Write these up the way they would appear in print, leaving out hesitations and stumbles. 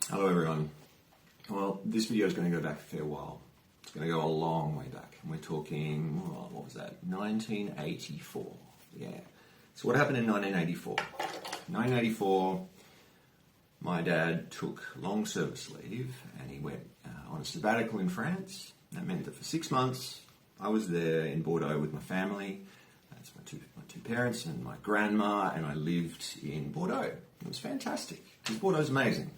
Hello everyone. Well, this video is going to go back a fair while. It's going to go a long way back. And we're talking, what was that? 1984. Yeah. So what happened in 1984? 1984, my dad took long service leave and he went on a sabbatical in France. That meant that for 6 months I was there in Bordeaux with my family. That's my two parents and my grandma, and I lived in Bordeaux. It was fantastic because Bordeaux's amazing.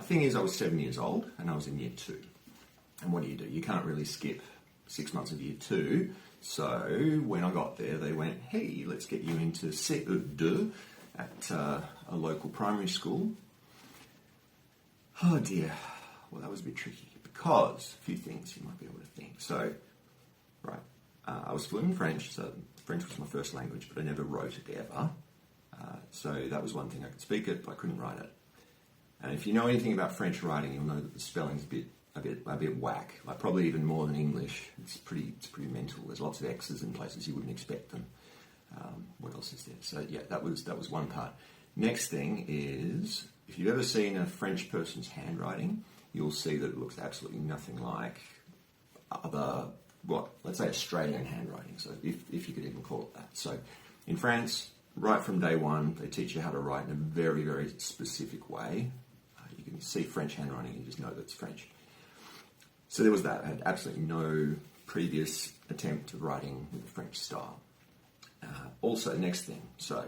Thing is, I was 7 years old and I was in year 2. And what do? You can't really skip 6 months of year 2. So when I got there, they went, hey, let's get you into CE2 at a local primary school. Oh dear. Well, that was a bit tricky because a few things you might be able to think. So, right, I was fluent in French, so French was my first language, but I never wrote it ever. So that was one thing. I could speak it, but I couldn't write it. And if you know anything about French writing, you'll know that the spelling's a bit whack. Like probably even more than English. It's pretty mental. There's lots of X's in places you wouldn't expect them. What else is there? So yeah, that was one part. Next thing is, if you've ever seen a French person's handwriting, you'll see that it looks absolutely nothing like other, let's say Australian handwriting. So if you could even call it that. So in France, right from day one, they teach you how to write in a very, very specific way. You can see French handwriting, you just know that it's French. So there was that. I had absolutely no previous attempt of writing with the French style. Also, next thing, so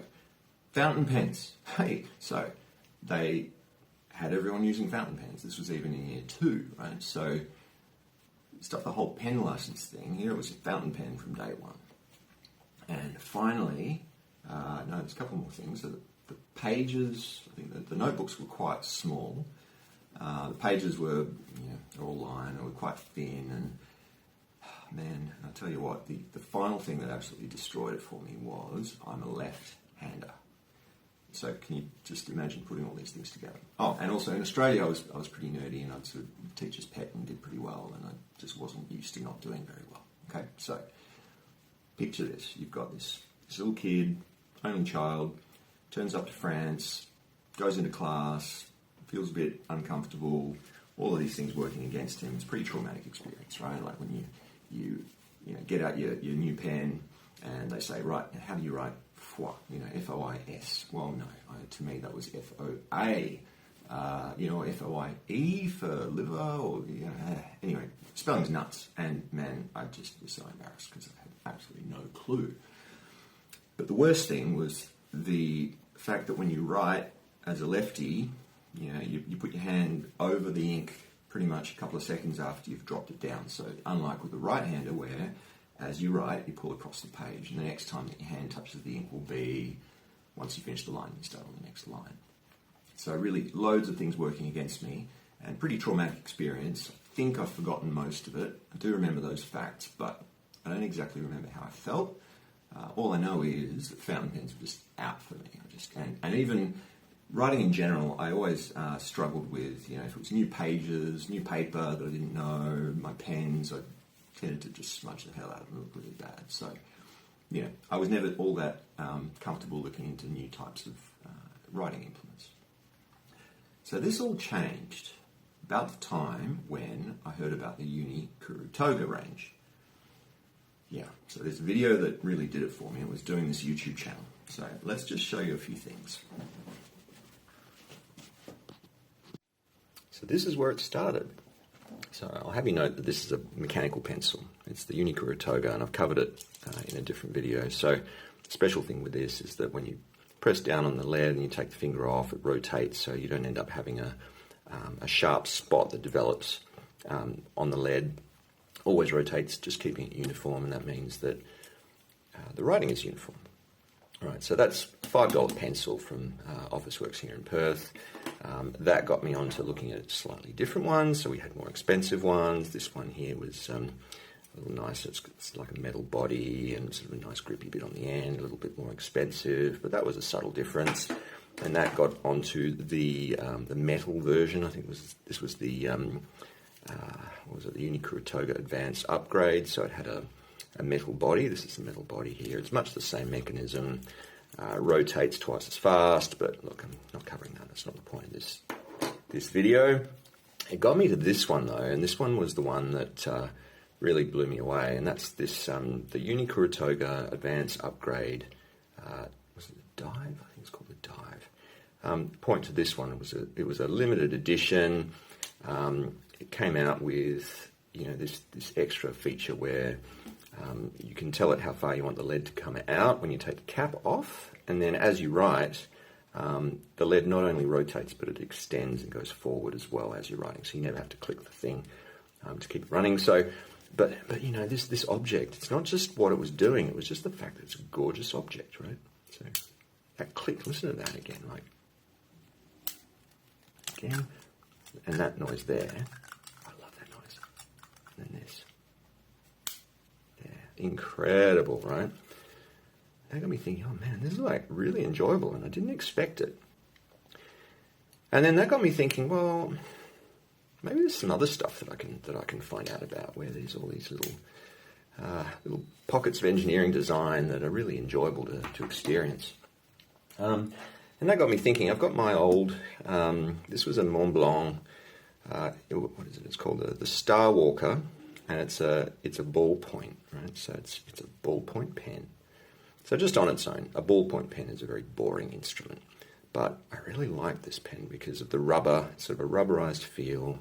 fountain pens. Hey, so they had everyone using fountain pens. This was even in year 2, right? So stuff, the whole pen license thing, here it was a fountain pen from day one. And finally, there's a couple more things. So the pages, I think the notebooks were quite small. The pages were, they're all lined, they were quite thin, and man, I'll tell you what, the final thing that absolutely destroyed it for me was I'm a left-hander. So can you just imagine putting all these things together? Oh, and also in Australia I was pretty nerdy and I'd sort of teacher's pet and did pretty well, and I just wasn't used to not doing very well. Okay, so picture this. You've got this little kid, only child, turns up to France, goes into class, feels a bit uncomfortable, all of these things working against him. It's a pretty traumatic experience, right? Like when you get out your new pen and they say, right, how do you write foi? F-O-I-S. Well, no, to me that was F-O-A. F-O-I-E for liver, or, anyway, spelling's nuts. And man, I just was so embarrassed because I had absolutely no clue. But the worst thing was the fact that when you write as a lefty, you put your hand over the ink pretty much a couple of seconds after you've dropped it down. So unlike with the right-hander where, as you write, you pull across the page, and the next time that your hand touches the ink will be once you finish the line, you start on the next line. So really loads of things working against me, and pretty traumatic experience. I think I've forgotten most of it. I do remember those facts, but I don't exactly remember how I felt. All I know is that fountain pens were just out for me. And even writing in general, I always struggled with, if it was new pages, new paper that I didn't know, my pens, I tended to just smudge the hell out of them, look really bad. So, I was never all that comfortable looking into new types of writing implements. So this all changed about the time when I heard about the Uni Kuru Toga range. Yeah, so there's a video that really did it for me. It was doing this YouTube channel. So let's just show you a few things. So this is where it started. So I'll have you note that this is a mechanical pencil. It's the Uni Kuru Toga, and I've covered it in a different video. So the special thing with this is that when you press down on the lead and you take the finger off, it rotates, so you don't end up having a sharp spot that develops on the lead. Always rotates, just keeping it uniform, and that means that the writing is uniform. All right, so that's a $5 pencil from Officeworks here in Perth. That got me onto looking at slightly different ones, so we had more expensive ones. This one here was a little nicer. It's like a metal body and sort of a nice grippy bit on the end, a little bit more expensive, but that was a subtle difference. And that got onto the metal version. I think this was the the Uni Kuru Toga Advanced upgrade, so it had a metal body. This is the metal body here. It's much the same mechanism, rotates twice as fast, but look, I'm not covering that. That's not the point of this this video. It got me to this one though, and this one was the one that really blew me away, and that's this, the Uni Kuru Toga Advanced Upgrade, was it the Dive? I think it's called the Dive. Point to this one, it was a limited edition. It came out with, you know, this extra feature where you can tell it how far you want the lead to come out when you take the cap off, and then as you write, the lead not only rotates, but it extends and goes forward as well as you're writing, so you never have to click the thing to keep it running. So, but you know, this object, it's not just what it was doing, it was just the fact that it's a gorgeous object, right? So that click, listen to that again, like, again, and that noise there, I love that noise. And then this, yeah, incredible, right? That got me thinking, oh man, this is like really enjoyable, and I didn't expect it. And then that got me thinking, well, maybe there's some other stuff that I can find out about, where there's all these little pockets of engineering design that are really enjoyable to experience. And that got me thinking. I've got my old, this was a Montblanc, what is it? It's called the Starwalker, and it's a ballpoint, right? So it's a ballpoint pen. So just on its own, a ballpoint pen is a very boring instrument, but I really like this pen because of the rubber, sort of a rubberized feel.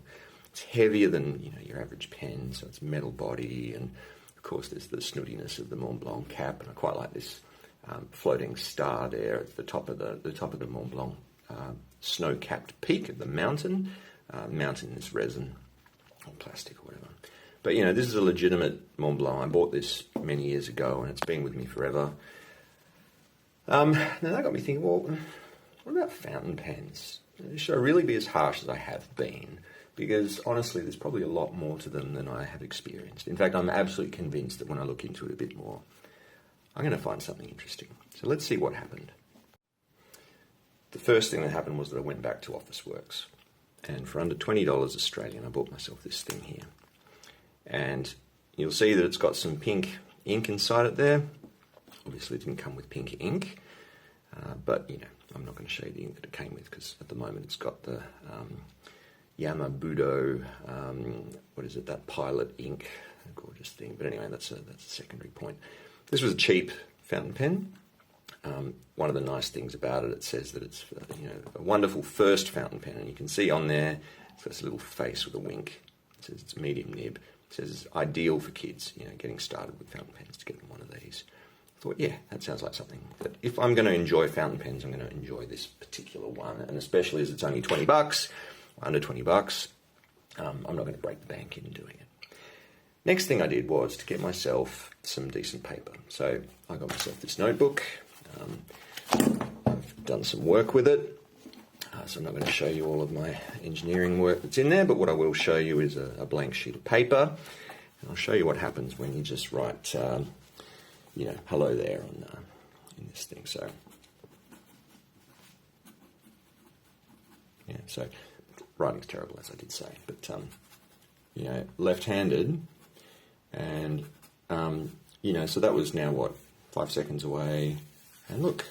It's heavier than, you know, your average pen, so it's metal body, and of course there's the snootiness of the Montblanc cap, and I quite like this floating star there at the top of the Montblanc snow-capped peak of the mountain. Mountain is resin or plastic or whatever. But, you know, this is a legitimate Montblanc. I bought this many years ago, and it's been with me forever. Now that got me thinking, well, what about fountain pens? Should I really be as harsh as I have been? Because, honestly, there's probably a lot more to them than I have experienced. In fact, I'm absolutely convinced that when I look into it a bit more, I'm going to find something interesting. So let's see what happened. The first thing that happened was that I went back to Officeworks. And for under $20 Australian, I bought myself this thing here. And you'll see that it's got some pink ink inside it there. Obviously, it didn't come with pink ink, but, you know, I'm not going to show you the ink that it came with, because at the moment it's got the Yama Budo, what is it, that Pilot ink, a gorgeous thing. But anyway, that's a secondary point. This was a cheap fountain pen. One of the nice things about it, it says that it's, you know, a wonderful first fountain pen, and you can see on there, it's got this little face with a wink. It says it's medium nib. It says it's ideal for kids, you know, getting started with fountain pens, to get them one of these. I thought, yeah, that sounds like something that if I'm going to enjoy fountain pens, I'm going to enjoy this particular one, and especially as it's only $20, under $20, I'm not going to break the bank in doing it. Next thing I did was to get myself some decent paper. So I got myself this notebook. I've done some work with it, so I'm not going to show you all of my engineering work that's in there, but what I will show you is a blank sheet of paper, and I'll show you what happens when you just write, you know, hello there on in this thing. So, yeah, so writing's terrible, as I did say, but, you know, left-handed, and, you know, so that was now, what, 5 seconds away. And look,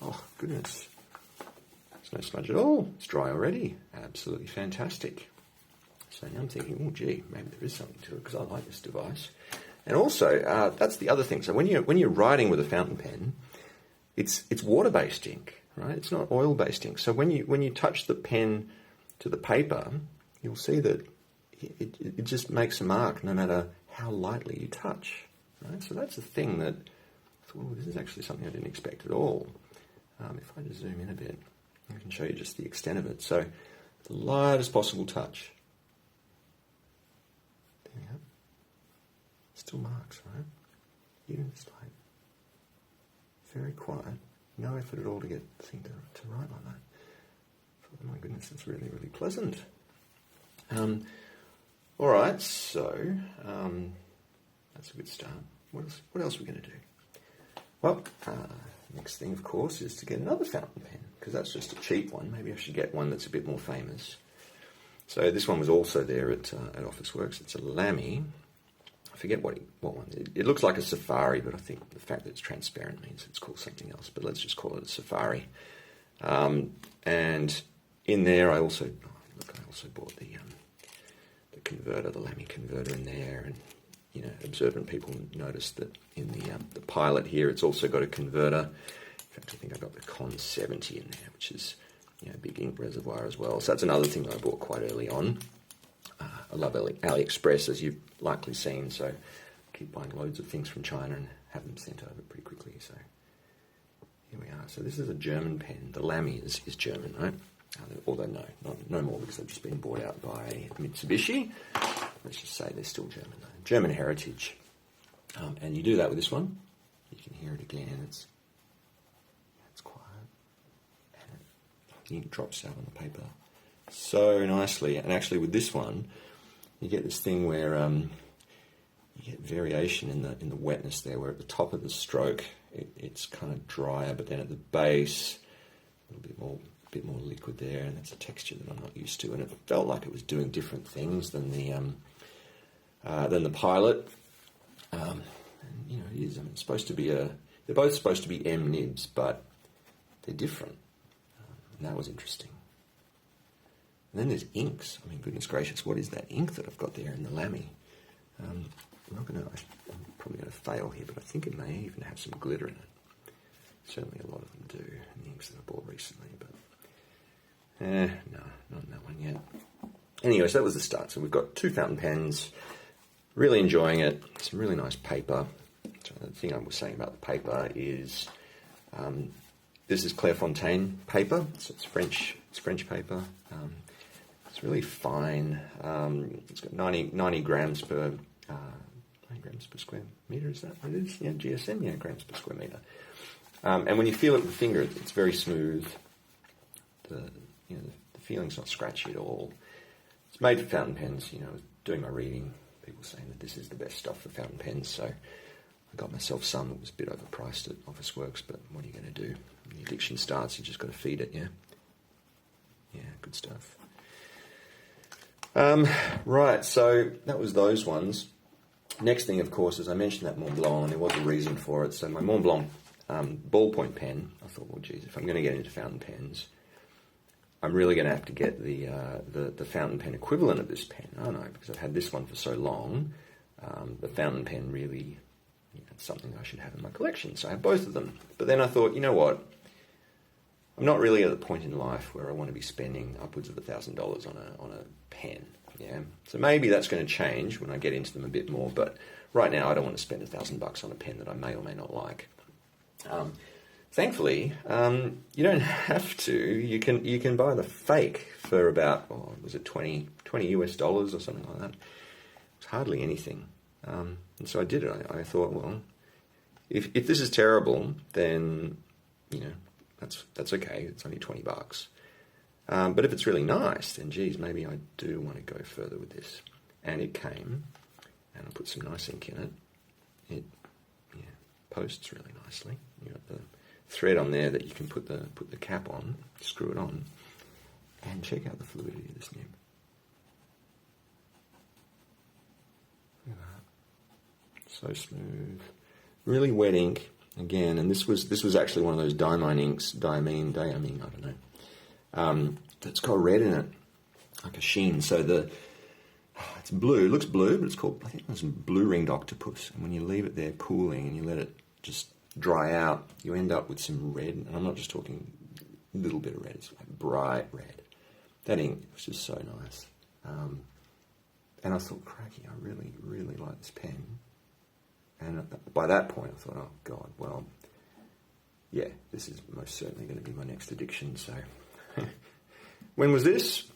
oh goodness, there's no smudge at all. It's dry already. Absolutely fantastic. So now I'm thinking, oh gee, maybe there is something to it, because I like this device. And also, that's the other thing. So when you're writing with a fountain pen, it's water-based ink, right? It's not oil-based ink. So when you touch the pen to the paper, you'll see that it just makes a mark no matter how lightly you touch, right? So that's the thing that, well, this is actually something I didn't expect at all. If I just zoom in a bit, I can show you just the extent of it. So, the lightest possible touch. There we go. Still marks, right? Even just like, very quiet. No effort at all to get the thing to write like that. Oh my goodness, it's really, really pleasant. All right, so that's a good start. What else are we going to do? Well, next thing, of course, is to get another fountain pen, because that's just a cheap one. Maybe I should get one that's a bit more famous. So this one was also there at Officeworks. It's a LAMY. I forget what one. It looks like a Safari, but I think the fact that it's transparent means it's called something else. But let's just call it a Safari. And in there, I also... look, also bought the converter, the LAMY converter in there, and you know, observant people noticed that in the Pilot here, it's also got a converter. In fact, I think I got the Con 70 in there, which is, you know, big ink reservoir as well. So that's another thing that I bought quite early on. I love AliExpress, as you've likely seen, so I keep buying loads of things from China and have them sent over pretty quickly. So here we are. So this is a German pen. The LAMY is German, right? Although no more, because they've just been bought out by Mitsubishi. Let's just say they're still German, though. German heritage. And you do that with this one. You can hear it again. It's quiet. And the ink drops out on the paper so nicely. And actually with this one, you get this thing where you get variation in the wetness there, where at the top of the stroke it's kind of drier, but then at the base a little bit more liquid there, and that's a texture that I'm not used to. And it felt like it was doing different things than the Pilot. And you know, it is. I mean, it's supposed to be they're both supposed to be M Nibs, but they're different. And that was interesting. And then there's inks. I mean, goodness gracious, what is that ink that I've got there in the LAMY? I'm probably going to fail here, but I think it may even have some glitter in it. Certainly a lot of them do, in the inks that I bought recently, but no, not in that one yet. Anyway, so that was the start. So we've got 2 fountain pens, really enjoying it, some really nice paper. So the thing I was saying about the paper is this is Clairefontaine paper, so it's French paper. It's really fine. It's got 90 grams per 9 grams per square meter. Is that what it is? Yeah, GSM. Yeah, grams per square meter. And when you feel it with the finger, it's very smooth. The feeling's not scratchy at all. It's made for fountain pens. You know, doing my reading, people saying that this is the best stuff for fountain pens. So I got myself some. It was a bit overpriced at Officeworks, but what are you going to do? When the addiction starts, you just got to feed it. Yeah. Yeah, good stuff. Right, so that was those ones. Next thing, of course, as I mentioned that Montblanc, and there was a reason for it. So my Montblanc ballpoint pen, I thought, well, geez, if I'm going to get into fountain pens, I'm really going to have to get the fountain pen equivalent of this pen, aren't I? Because I've had this one for so long. The fountain pen really, it's something I should have in my collection. So I have both of them. But then I thought, you know what? I'm not really at the point in life where I want to be spending upwards of $1,000 on a pen. Yeah, so maybe that's going to change when I get into them a bit more. But right now, I don't want to spend $1,000 on a pen that I may or may not like. Thankfully, you don't have to. You can buy the fake for about, was it $20 US or something like that? It's hardly anything. And so I did it. I thought, well, if this is terrible, then that's okay. It's only $20. But if it's really nice, then geez, maybe I do want to go further with this. And it came, and I put some nice ink in it. It posts really nicely. You got the thread on there that you can put the cap on, screw it on, and check out the fluidity of this nib. Look at that. So smooth. Really wet ink again, and this was actually one of those Diamine inks, Diamine, I don't know. That's got red in it, like a sheen. So it's blue. It looks blue, but it's called, I think it's blue ringed octopus. And when you leave it there pooling and you let it just dry out, you end up with some red. And I'm not just talking a little bit of red. It's like bright red. That ink was just so nice. And I thought, cracky, I really, really like this pen. And by that point, I thought, oh God, well, yeah, this is most certainly going to be my next addiction. So when was this?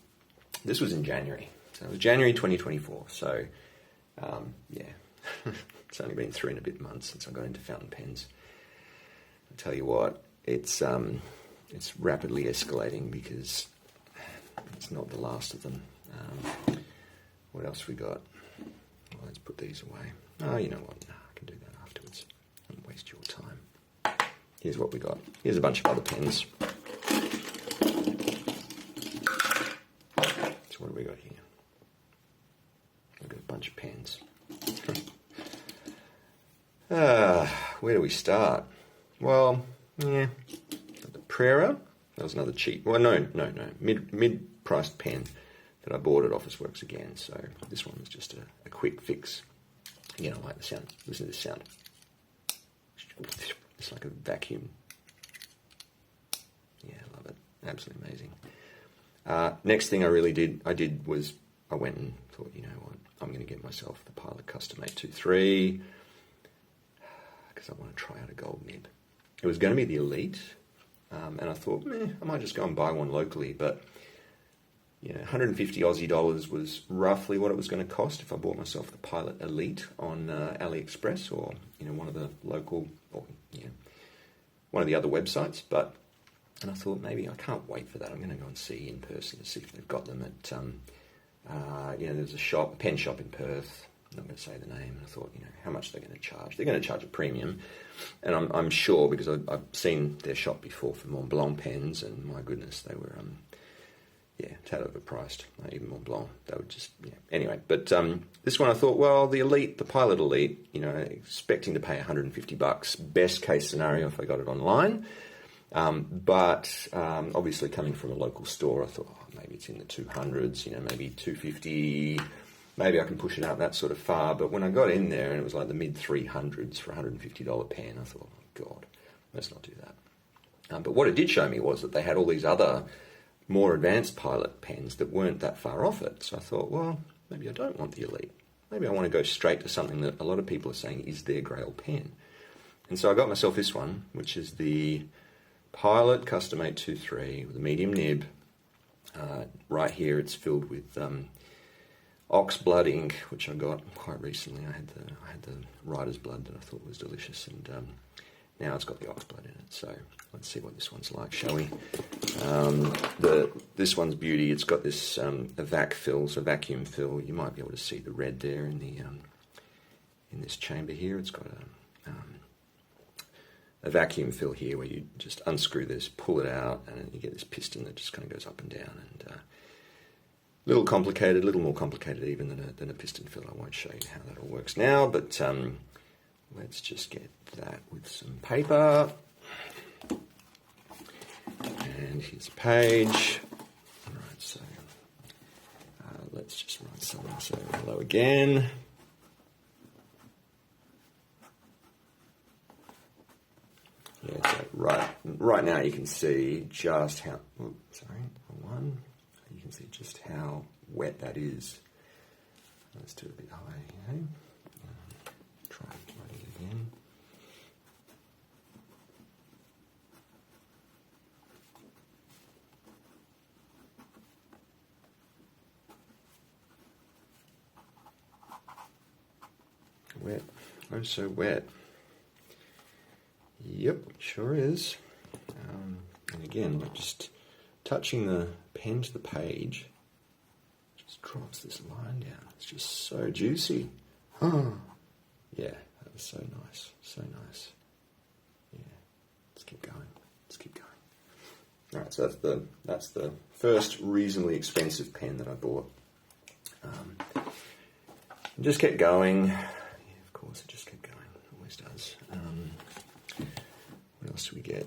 This was in January. So it was January 2024. So, yeah, it's only been 3 and a bit months since I got into fountain pens. I'll tell you what, it's rapidly escalating because it's not the last of them. What else we got? Well, let's put these away. Oh, you know what? No, I can do that afterwards. Don't waste your time. Here's what we got. Here's a bunch of other pens. So what do we got here? We've got a bunch of pens. Where do we start? Well, yeah, the Prera. That was another cheap. Well, no. Mid-priced pen that I bought at Officeworks again. So this one was just a quick fix. Again, I like the sound. Listen to this sound. It's like a vacuum. Yeah, I love it. Absolutely amazing. Next thing I did was I went and thought, you know what, I'm going to get myself the Pilot Custom A2 because I want to try out a gold nib. It was going to be the Elite, and I thought, I might just go and buy one locally, but 150 Aussie dollars was roughly what it was going to cost if I bought myself the Pilot Elite on AliExpress or one of the local or one of the other websites. And I thought maybe I can't wait for that. I'm going to go and see in person to see if they've got them at there's a pen shop in Perth. I'm not going to say the name. And I thought, how much they're going to charge. They're going to charge a premium, and I'm sure because I've seen their shop before for Montblanc pens, and my goodness, they were tad overpriced. Even Montblanc, they were just Anyway, but this one I thought, well, the Elite, the Pilot Elite, expecting to pay $150. Best case scenario if I got it online. But obviously coming from a local store, I thought maybe it's in the 200s, maybe 250. Maybe I can push it out that sort of far. But when I got in there and it was like the mid 300s for a $150 pen, I thought, oh God, let's not do that. But what it did show me was that they had all these other more advanced Pilot pens that weren't that far off it. So I thought, well, maybe I don't want the Elite. Maybe I want to go straight to something that a lot of people are saying is their Grail pen. And so I got myself this one, which is the Pilot Custom 823 with a medium nib. Right here it's filled with ox blood ink, which I got quite recently. I had the writer's blood that I thought was delicious, and now it's got the ox blood in it. So let's see what this one's like, shall we? This one's beauty. It's got this a vacuum fill. You might be able to see the red there in the in this chamber here. It's got a vacuum fill here where you just unscrew this, pull it out, and you get this piston that just kind of goes up and down. And a little more complicated even than a piston fill. I won't show you how that all works now, but let's just get that with some paper. And here's a page. All right, so let's just write something. So hello again. Yeah, so right now you can see just how. You can see just how wet that is. Let's do it a bit higher here. Try writing it again. Wet. Oh, so wet. Yep, sure is. And again, like just touching the pen to the page just drops this line down. It's just so juicy. Yeah, that was so nice. So nice. Yeah. Let's keep going. Alright, so that's the first reasonably expensive pen that I bought. Just kept going. Yeah, of course, it just kept going. It always does. What else do we get?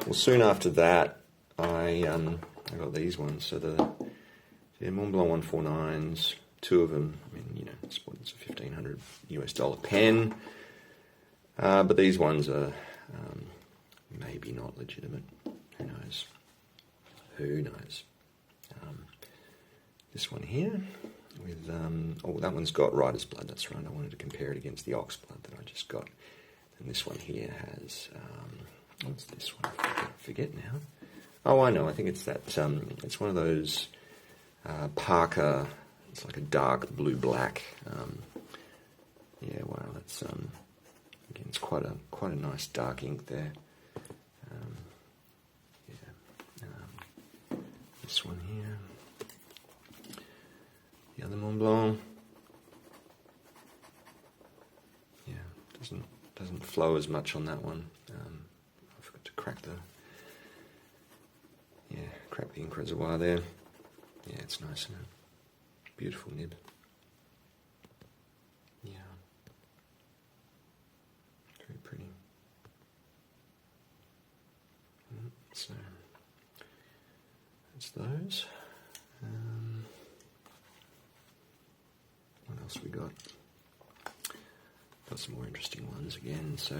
Well, soon after that, I got these ones. So the Montblanc 149s, two of them. I mean, it's a $1,500 US pen. But these ones are maybe not legitimate. Who knows? This one here with that one's got writer's blood. That's right. I wanted to compare it against the ox blood that I just got. And this one here has what's this one? I forget now. Oh, I know. I think it's that. It's one of those Parker. It's like a dark blue-black. Yeah, wow. That's again. It's quite a nice dark ink there. This one here. The other Montblanc. Yeah, doesn't flow as much on that one. I forgot to crack the ink reservoir there. Yeah, it's nice, isn't it? Beautiful nib. Yeah. Very pretty. So That's those. What else we got? Got some more interesting ones again. So,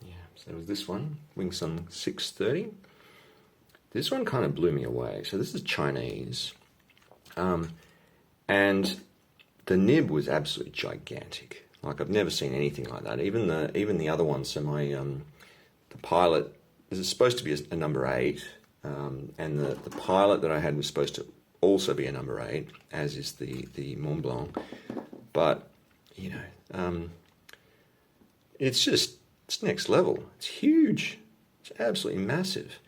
yeah. So there was this one, Wingsung 630. This one kind of blew me away. So this is Chinese, and the nib was absolutely gigantic. Like I've never seen anything like that. Even the other one. So my the Pilot is supposed to be a number 8, and the Pilot that I had was supposed to also be a number 8, as is the Montblanc. But you know, it's next level. It's huge. It's absolutely massive.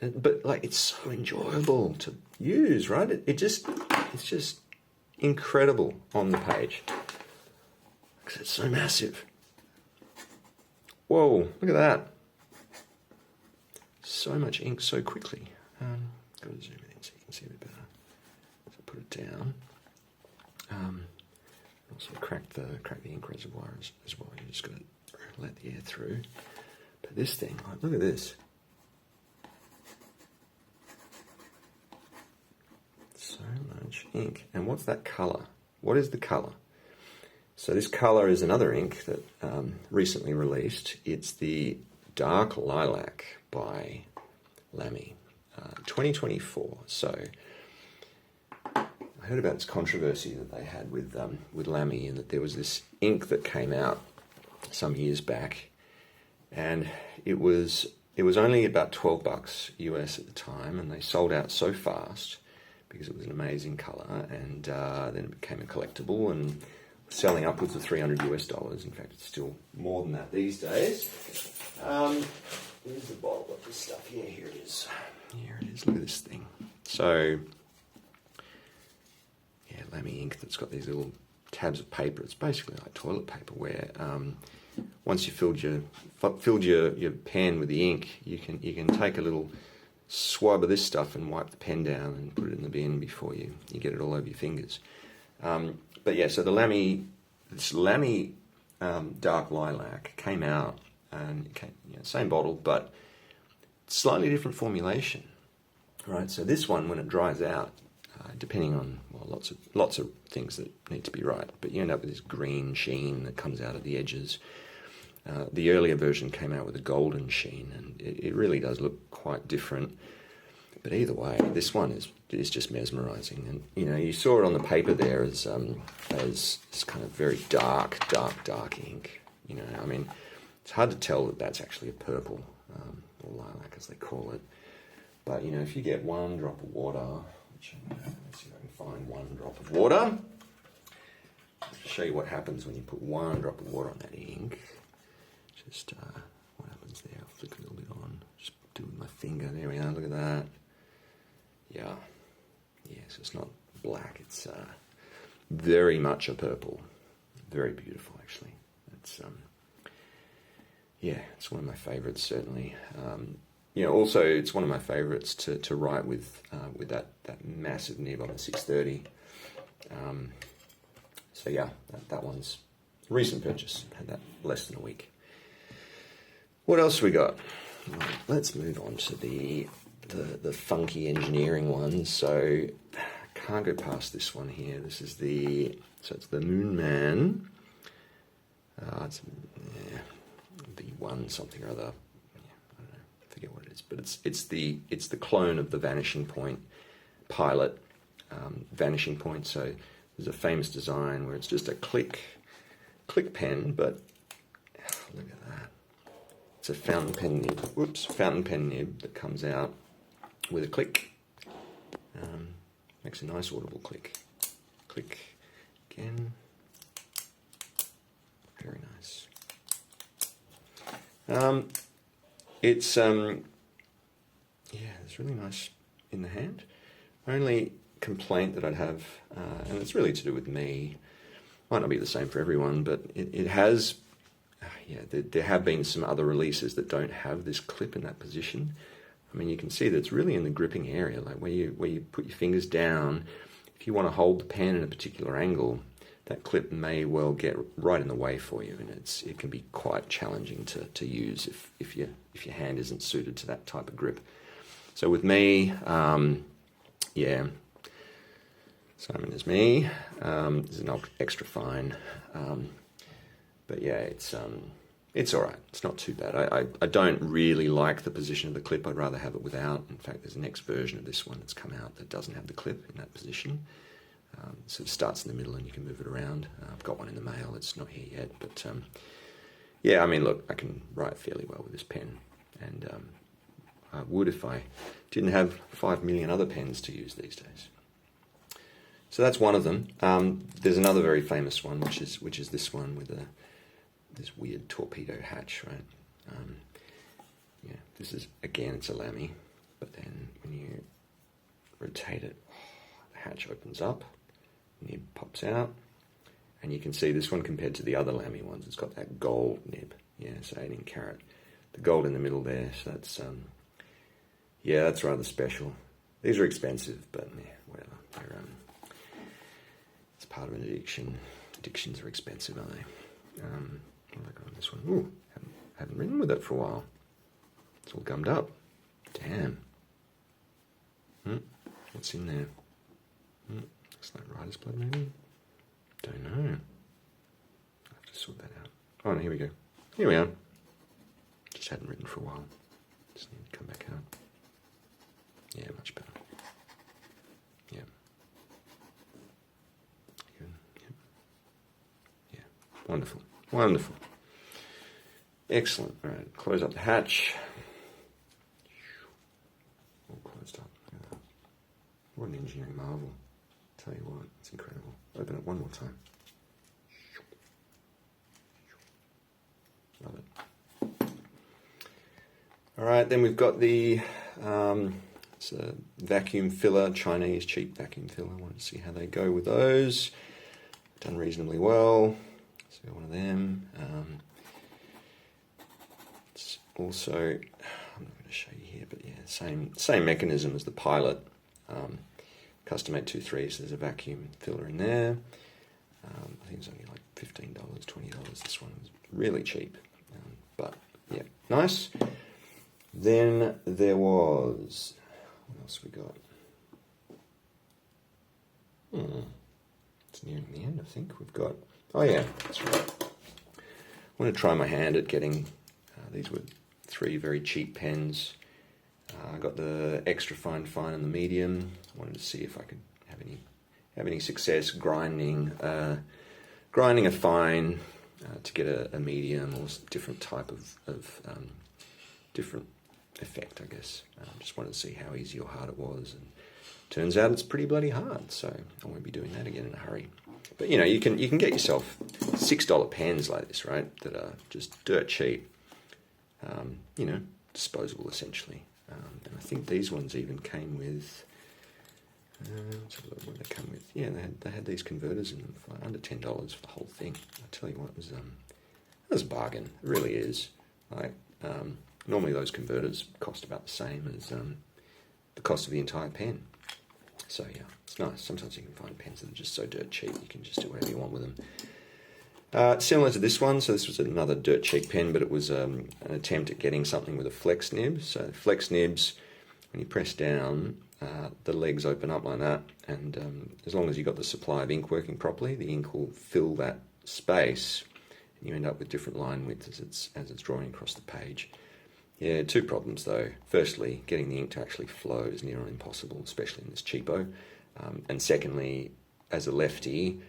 But like it's so enjoyable to use, right? It's just incredible on the page because it's so massive. Whoa, look at that. So much ink so quickly. Got to zoom it in so you can see a bit better. So put it down. Also crack the ink reservoir as well. You just got to let the air through. But this thing, like, look at this. So much ink. And what's that colour? What is the colour? So this colour is another ink that recently released. It's the Dark Lilac by LAMY, 2024. So I heard about this controversy that they had with LAMY, and that there was this ink that came out some years back, and it was only about $12 US at the time, and they sold out so fast because it was an amazing colour, and then it became a collectible and selling upwards of $300 US. In fact, it's still more than that these days. Here's the bottle of this stuff. Yeah, here it is. Here it is. Look at this thing. So, yeah, LAMY ink that's got these little tabs of paper. It's basically like toilet paper, where once you filled your pen with the ink, you can take a little swab of this stuff and wipe the pen down and put it in the bin before you get it all over your fingers. But yeah, so this LAMY Dark Lilac came out, and it came, same bottle, but slightly different formulation, right? So this one, when it dries out, depending on lots of things that need to be right, but you end up with this green sheen that comes out of the edges. The earlier version came out with a golden sheen, and it really does look quite different. But either way, this one is just mesmerising, and you saw it on the paper there as this kind of very dark ink. I mean, it's hard to tell that that's actually a purple, or lilac as they call it. But if you get one drop of water, which let's see if I can find one drop of water. I'll show you what happens when you put one drop of water on that ink. Just what happens there? I'll flick a little bit on. Just do it with my finger. There we are. Look at that. Yeah. So it's not black. It's very much a purple. Very beautiful, actually. It's it's one of my favourites, certainly. Also, it's one of my favourites to write with that massive nib on the 630. So yeah, that one's a recent purchase. Had that less than a week. What else we got? Right, let's move on to the funky engineering ones. So can't go past this one here. This is it's the Moon Man. It's V1 something or other. I don't know, forget what it is, but it's the clone of the Vanishing Point Pilot Vanishing Point. So there's a famous design where it's just a click pen, but look at that. It's a fountain pen nib that comes out with a click. Makes a nice audible click. Click again. Very nice. It's really nice in the hand. Only complaint that I'd have, and it's really to do with me, might not be the same for everyone, but it has. There have been some other releases that don't have this clip in that position. I mean, you can see that it's really in the gripping area, like where you put your fingers down. If you want to hold the pen in a particular angle, that clip may well get right in the way for you, and it can be quite challenging to use if your hand isn't suited to that type of grip. So with me, yeah, Simon is me. This is an extra fine, but yeah, it's all right. It's not too bad. I don't really like the position of the clip. I'd rather have it without. In fact, there's a next version of this one that's come out that doesn't have the clip in that position. So it starts in the middle and you can move it around. I've got one in the mail. It's not here yet, but yeah, I mean, look, I can write fairly well with this pen, and I would if I didn't have 5 million other pens to use these days. So that's one of them. There's another very famous one, which is this one with this weird torpedo hatch, right? Yeah, this is, again, it's a LAMY, but then when you rotate it, the hatch opens up, nib pops out, and you can see this one compared to the other LAMY ones, it's got that gold nib, yeah, so 18 karat. The gold in the middle there, so that's, yeah, that's rather special. These are expensive, but yeah, whatever. They're, it's part of an addiction. Addictions are expensive, aren't they? What have I got on this one? Ooh, haven't written with it for a while. It's all gummed up. Damn. What's in there? Looks like writer's blood, maybe? Don't know. I have to sort that out. Oh, no, here we go. Here we are. Just hadn't written for a while. Just need to come back out. Yeah, much better. Yeah. Good. Yeah. Wonderful. Wonderful. Excellent. All right, close up the hatch. All closed up. What an engineering marvel. Tell you what, it's incredible. Open it one more time. Love it. All right, then we've got the it's a vacuum filler, Chinese cheap vacuum filler. I wanted to see how they go with those. Done reasonably well. So got one of them. It's also, I'm not going to show you here, but yeah, same mechanism as the Pilot. Custom 823, so there's a vacuum filler in there. I think it's only like $15, $20. This one was really cheap, but yeah, nice. Then there was, what else we got? It's nearing the end, I think. We've got, oh yeah, that's right. I want to try my hand at getting, these were 3 very cheap pens. I got the extra fine and the medium. I wanted to see if I could have any success grinding a fine to get a medium or different type of different effect, I guess. Just wanted to see how easy or hard it was, and turns out it's pretty bloody hard. So I won't be doing that again in a hurry. But you know, you can get yourself $6 pens like this, right? That are just dirt cheap. You know, disposable essentially. And I think these ones even came with, let's have a look what they come with. Yeah, they had these converters in them for under $10 for the whole thing. I tell you what, it was a bargain. It really is. Like, normally those converters cost about the same as the cost of the entire pen. So yeah, it's nice. Sometimes you can find pens that are just so dirt cheap you can just do whatever you want with them. Similar to this one, so this was another dirt cheap pen, but it was an attempt at getting something with a flex nib. So flex nibs, when you press down, the legs open up like that, and as long as you've got the supply of ink working properly, the ink will fill that space, and you end up with different line widths as it's drawing across the page. Yeah, 2 problems though. Firstly, getting the ink to actually flow is near on impossible, especially in this cheapo. And secondly, as a lefty,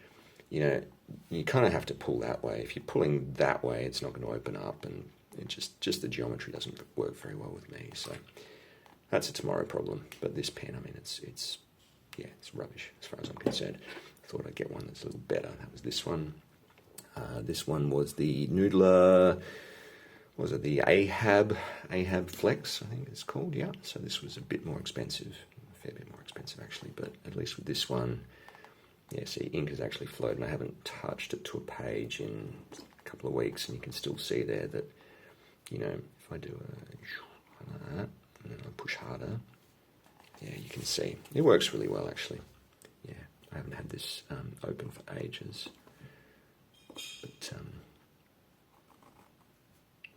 you know, you kind of have to pull that way. If you're pulling that way, it's not going to open up, and it just the geometry doesn't work very well with me. So that's a tomorrow problem. But this pen, I mean, it's rubbish as far as I'm concerned. I thought I'd get one that's a little better. That was this one. This one was the Noodler. Was it the Ahab Flex? I think it's called. Yeah. So this was a bit more expensive, a fair bit more expensive actually. But at least with this one. Yeah, see, ink has actually flowed, and I haven't touched it to a page in a couple of weeks, and you can still see there that, you know, if I do like that, and then I push harder, yeah, you can see. It works really well, actually. Yeah, I haven't had this open for ages. But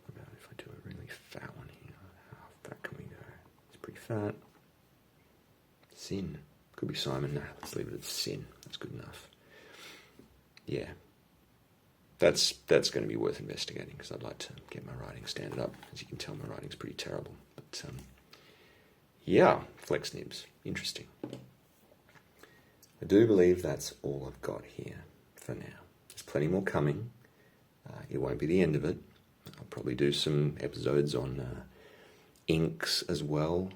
what about if I do a really fat one here? How fat can we go? It's pretty fat. Sin. Could be Simon. Nah, let's leave it at sin. That's good enough. Yeah. That's going to be worth investigating because I'd like to get my writing standard up. As you can tell, my writing's pretty terrible. But yeah, flex nibs. Interesting. I do believe that's all I've got here for now. There's plenty more coming. It won't be the end of it. I'll probably do some episodes on inks as well.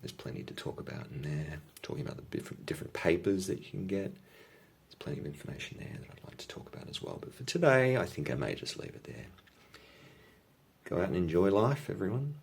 There's plenty to talk about in there. Talking about the different papers that you can get. There's plenty of information there that I'd like to talk about as well. But for today, I think I may just leave it there. Go out and enjoy life, everyone.